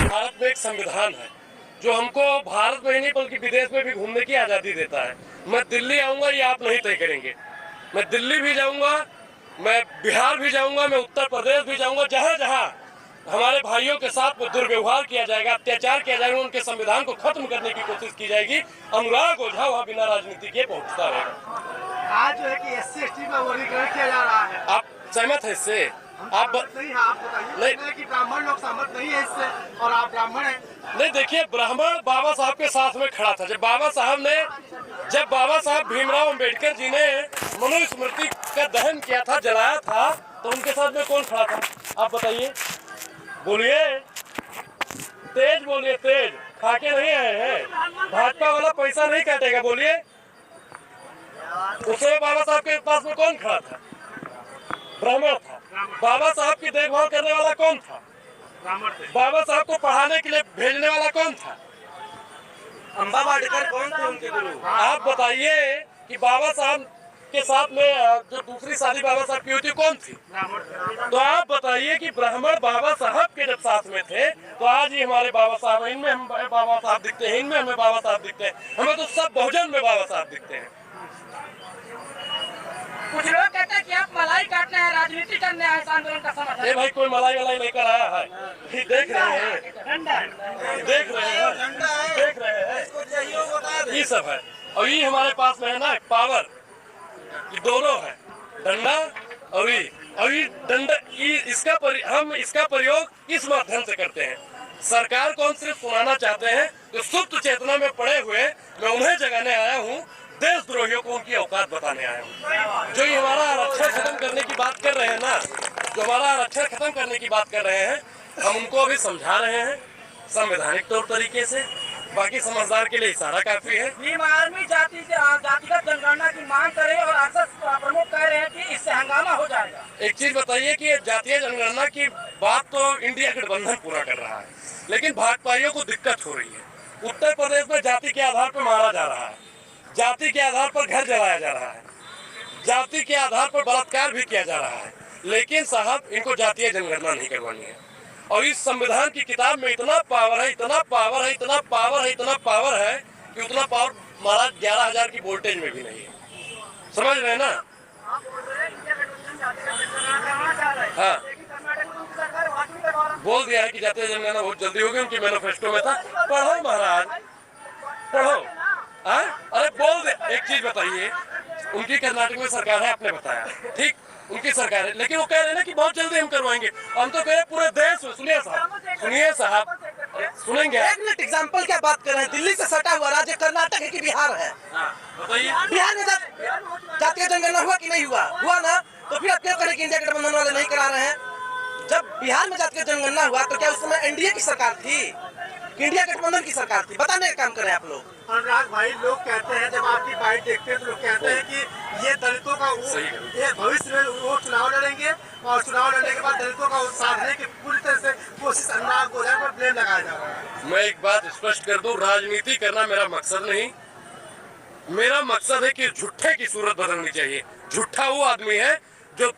भारत में एक संविधान है जो हमको भारत में ही नहीं बल्कि विदेश में भी घूमने की आज़ादी देता है। मैं दिल्ली आऊँगा ये आप नहीं तय करेंगे। मैं दिल्ली भी जाऊँगा, मैं बिहार भी जाऊँगा, मैं उत्तर प्रदेश भी जाऊँगा। जहाँ जहाँ हमारे भाइयों के साथ में दुर्व्यवहार किया जाएगा, अत्याचार किया जाएगा, उनके संविधान को खत्म करने की कोशिश की जाएगी। अनुराग ओझा वहाँ बिना राजनीति के पहुँचता रहेगा। आज जो है कि SC/ST का वर्गीकरण किया जा रहा है, आप सहमत है इससे? आप नहीं, आप बताइए नहीं कि ब्राह्मण लोग सहमत नहीं है इससे और आप ब्राह्मण हैं। नहीं, देखिए, ब्राह्मण बाबा साहब के साथ में खड़ा था। जब बाबा साहब भीमराव अंबेडकर जी ने मनुस्मृति का दहन किया था, जलाया था, तो उनके साथ में कौन खड़ा था? आप बताइए, बोलिए, तेज बोलिए, तेज खाके नहीं आए हैं। भाजपा वाला पैसा नहीं काटेगा, बोलिए। उस समय बाबा साहब के पास में कौन खड़ा था? ब्राह्मण था। बाबा साहब की देखभाल करने वाला कौन था? बाबा साहब को पढ़ाने के लिए भेजने वाला कौन था? अम्बा वाडेकर कौन थे उनके गुरु? आप बताइए कि बाबा साहब के साथ में जो दूसरी शादी बाबा साहब की हुई थी कौन थी? तो आप बताइए कि ब्राह्मण बाबा साहब के जब साथ में थे तो आज ही हमारे बाबा साहब, इनमें हम बाबा साहब दिखते हैं, इनमें हमें बाबा साहब दिखते हैं। हमें तो सब बहुजन में बाबा साहब दिखते हैं। कुछ लोग कहते हैं कि आप मलाई काटना है, राजनीति करने हैं, इस आंदोलन का समर्थन। ये भाई कोई मलाई वलाई लेकर आया है? देख रहे हैं, देख रहे हैं, ये सब है। और ये हमारे पास में है ना पावर, ये दोनों है, डंडा और ये डंडा, हम इसका प्रयोग इस माध्यम से करते हैं। सरकार को हम सिर्फ सुनाना चाहते हैं कि सुप्त चेतना में पड़े हुए मैं उन्हें जगाने आया हूँ, देशद्रोहियों को उनकी औकात बताने आया हूँ। जो हमारा आरक्षण खत्म करने की बात कर रहे हैं ना, जो हमारा आरक्षण खत्म करने की बात कर रहे हैं, हम उनको अभी समझा रहे हैं संवैधानिक तौर तरीके से। बाकी समझदार के लिए इशारा काफी है। भीम आर्मी जातिगत जनगणना की मांग करे और अक्सर प्रमुख कह रहे हैं कि इससे हंगामा हो जाएगा। एक चीज बताइए कि जातीय जनगणना की बात तो इंडिया गठबंधन पूरा कर रहा है, लेकिन भाजपाइयों को दिक्कत हो रही है। उत्तर प्रदेश में जाति के आधार पर मारा जा रहा है, जाति के आधार पर घर जलाया जा रहा है, जाति के आधार पर बलात्कार भी किया जा रहा है। लेकिन साहब, इनको जातीय जनगणना नहीं करवानी है। और इस संविधान की किताब में इतना पावर है, इतना पावर है, इतना पावर है, इतना पावर है कि उतना पावर महाराज 11,000 की वोल्टेज में भी नहीं है। समझ रहे हैं ना? हाँ, बोल दिया है कि जातीय जनगणना बहुत जल्दी होगी, उनकी मैनिफेस्टो में था। पढ़ो महाराज, पढ़ो। अरे बोल दे। एक चीज बताइए, उनकी कर्नाटक में सरकार है, आपने बताया, ठीक, उनकी सरकार है, लेकिन वो कह रहे हैं ना कि बहुत जल्दी हम करवाएंगे। हम तो कह रहे पूरे देश में। सुनिए साहब, सुनेंगे? एक मिनट, एग्जाम्पल क्या बात कर रहे हैं? दिल्ली से सटा हुआ राज्य कर्नाटक है कि बिहार है? बताइए, बिहार में जातीय जनगणना हुआ कि नहीं हुआ? हुआ ना? तो फिर आप क्यों करें कि इंडिया गठबंधन वाले नहीं करा रहे हैं? जब बिहार में जातीय जनगणना हुआ तो क्या उस समय एनडीए की सरकार थी, इंडिया गठबंधन की सरकार थी? बताने का काम करें आप लोग। अनुराग भाई, लोग कहते हैं, जब आपकी बाइट देखते हैं तो लोग कहते हैं कि ये दलितों का ये भविष्य में वो चुनाव लड़ेंगे और चुनाव लड़ने के बाद दलितों का साधने की पूरी तरह से कोशिश अनुराग ओझा पर ब्लेम लगाया जा रहा है। मैं एक बात स्पष्ट कर दूं, राजनीति करना मेरा मकसद नहीं। मेरा मकसद है कि झूठे की सूरत बदलनी चाहिए। झूठा वो आदमी है जो